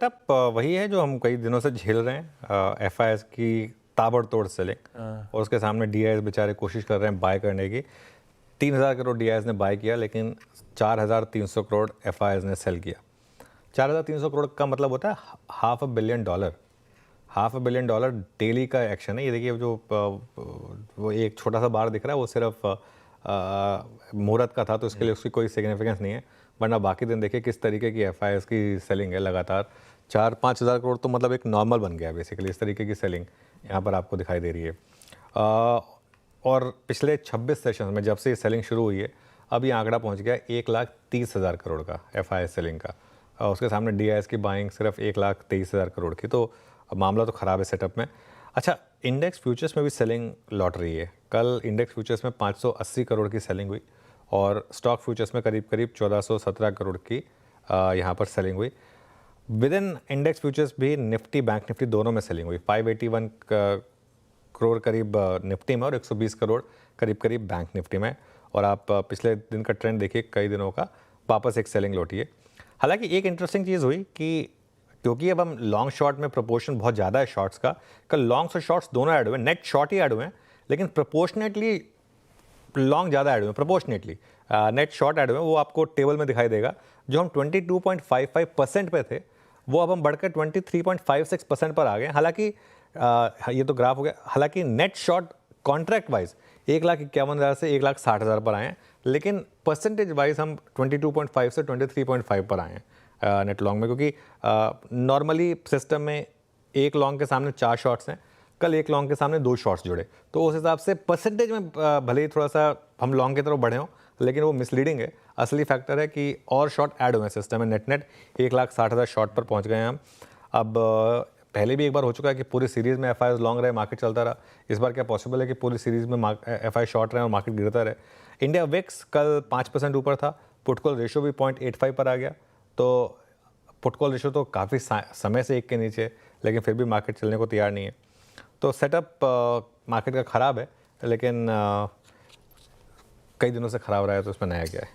Setup वही है जो हम कई दिनों से झेल रहे हैं, एफआईएस की ताबड़तोड़ सेलिंग और उसके सामने डीआईएस बेचारे कोशिश कर रहे हैं बाय करने की। 3,000 करोड़ डीआईएस ने बाय किया, लेकिन 4,300 करोड़ एफआईएस ने सेल किया। 4,300 करोड़ का मतलब होता है $500 million। $500 million डेली का एक्शन है। ये देखिए जो वो एक छोटा सा बार दिख रहा है वो सिर्फ मुहूर्त का था, तो इसके लिए उसकी कोई सिग्निफिकेंस नहीं है, वरना बाकी दिन देखिए किस तरीके की एफआईएस की सेलिंग है लगातार। 4-5 हज़ार करोड़ तो मतलब एक नॉर्मल बन गया है बेसिकली। इस तरीके की सेलिंग यहाँ पर आपको दिखाई दे रही है। और पिछले 26 सेशन में जब से ये सेलिंग शुरू हुई है, अब ये आंकड़ा पहुँच गया 1,30,000 करोड़ का एफआईएस सेलिंग का। उसके सामने डीआईएस की बाइंग सिर्फ 1,23,000 करोड़ की, तो मामला तो ख़राब है सेटअप में। अच्छा, इंडेक्स फ्यूचर्स में भी सेलिंग लौट रही है। कल इंडेक्स फ्यूचर्स में 580 करोड़ की सेलिंग हुई और स्टॉक फ्यूचर्स में करीब 1417 करोड़ की यहाँ पर सेलिंग हुई। विद इन इंडेक्स फ्यूचर्स भी निफ्टी, बैंक निफ्टी दोनों में सेलिंग हुई। 581 करोड़ करीब निफ्टी में और 120 करोड़ करीब बैंक निफ्टी में। और आप पिछले दिन का ट्रेंड देखिए, कई दिनों का वापस एक सेलिंग लौटी है। हालांकि एक इंटरेस्टिंग चीज़ हुई कि क्योंकि अब हम लॉन्ग शॉर्ट में प्रोपोर्शन बहुत ज़्यादा है शॉर्ट्स का, कल लॉन्ग्स और शॉर्ट्स दोनों ऐड हुए, नेट शॉर्ट ही ऐड हुए हैं, लेकिन प्रोपोर्शनेटली लॉन्ग ज़्यादा ऐड हुए हैं। प्रोपोर्शनेटली नेट शॉर्ट ऐड हुए हैं, वो आपको टेबल में दिखाई देगा। जो हम 22.55% पे थे, वो अब हम बढ़कर 23.56% पर आ गए। हालांकि ये तो ग्राफ हो गया। हालांकि नेट शॉर्ट कॉन्ट्रैक्ट वाइज 1,51,000 से 1,60,000 पर आए हैं, लेकिन परसेंटेज वाइज हम 22.5 से 23.5 पर आए हैं नेट लॉन्ग में, क्योंकि नॉर्मली सिस्टम में एक लॉन्ग के सामने 4 शॉर्ट्स हैं, कल एक लॉन्ग के सामने 2 शॉर्ट्स जुड़े, तो उस हिसाब से परसेंटेज में भले ही थोड़ा सा हम लॉन्ग की तरफ बढ़े हों, लेकिन वो मिसलीडिंग है। असली फैक्टर है कि और शॉर्ट ऐड हुए हैं सिस्टम में। नेट 1,60,000 शॉर्ट पर पहुंच गए हैं हम। अब पहले भी एक बार हो चुका है कि पूरी सीरीज़ में एफआई लॉन्ग रहे, मार्केट चलता रहा। इस बार क्या पॉसिबल है कि पूरी सीरीज़ में एफआई शॉर्ट रहे और मार्केट गिरता रहे? इंडिया विक्स कल 5% ऊपर था, पुटकॉल रेशो भी 0.85 पर आ गया। तो पुटकॉल रेशो तो काफ़ी समय से 1 के नीचे, लेकिन फिर भी मार्केट चलने को तैयार नहीं है। तो सेटअप मार्केट का ख़राब है, लेकिन कई दिनों से ख़राब रहा है, तो उसमें नया क्या है।